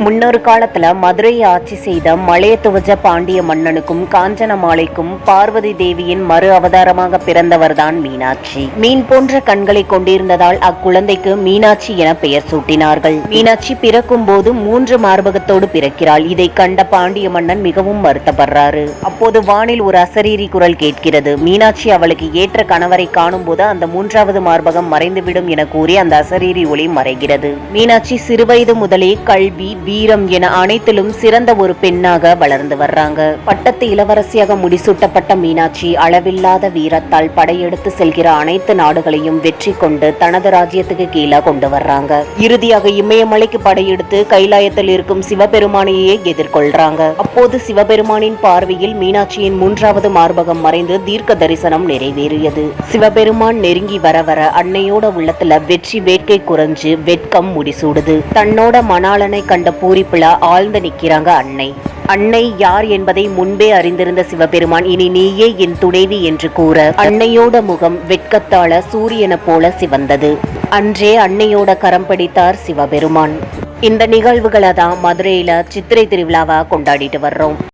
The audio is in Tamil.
முன்னொரு காலத்துல மதுரையை ஆட்சி செய்த மலையத்துவஜ பாண்டிய மன்னனுக்கும் காஞ்சனமாலைக்கும் பார்வதி தேவியின் மறு அவதாரமாக பிறந்தவர்தான் மீனாட்சி. மீன் போன்ற கண்களை கொண்டிருந்ததால் அக்குழந்தைக்கு மீனாட்சி என பெயர் சூட்டினார்கள். மீனாட்சி பிறக்கும் போது 3 மார்பகத்தோடு பிறக்கிறாள். இதை கண்ட பாண்டிய மன்னன் மிகவும் வருத்தப்படுறாரு. அப்போது வானில் ஒரு அசரீரி குரல் கேட்கிறது. மீனாட்சி அவளுக்கு ஏற்ற கணவரை காணும் போது அந்த 3வது மார்பகம் மறைந்துவிடும் என கூறி அந்த அசரீரி ஒளி மறைகிறது. மீனாட்சி சிறுவயது முதலே கல்வி வீரம் என அனைத்திலும் சிறந்த ஒரு பெண்ணாக வளர்ந்து வர்றாங்க. பட்டத்து இளவரசியாக முடிசூட்டப்பட்ட மீனாட்சி அளவில்லாத வீரத்தால் படையெடுத்து செல்கிற அனைத்து நாடுகளையும் வெற்றி கொண்டு தனது ராஜ்யத்துக்கு கீழே கொண்டு வர்றாங்க. இறுதியாக இமயமலைக்கு படையெடுத்து கைலாயத்தில் இருக்கும் சிவபெருமானையே எதிர்கொள்றாங்க. அப்போது சிவபெருமானின் பார்வையில் மீனாட்சியின் 3வது மார்பகம் மறைந்து தீர்க்க தரிசனம் நிறைவேறியது. சிவபெருமான் நெருங்கி வர வர அன்னையோட உள்ளத்துல வெற்றி வேட்கை குறைஞ்சு வெட்கம் முடிசூடுது. தன்னோட மணாளனை கண்ட பூரிப்புல ஆழ்ந்து நிக்கிறாங்க அன்னை. அன்னை யார் என்பதை முன்பே அறிந்திருந்த சிவபெருமான் இனி நீயே என் துணைவி என்று கூற அன்னையோட முகம் வெட்கத்தால சூரியனை போல சிவந்தது. அன்றே அன்னையோட கரம் பிடித்தார் சிவபெருமான். இந்த நிகழ்வுகளை தான் மதுரையில சித்திரை திருவிழாவா கொண்டாடிட்டு வர்றோம்.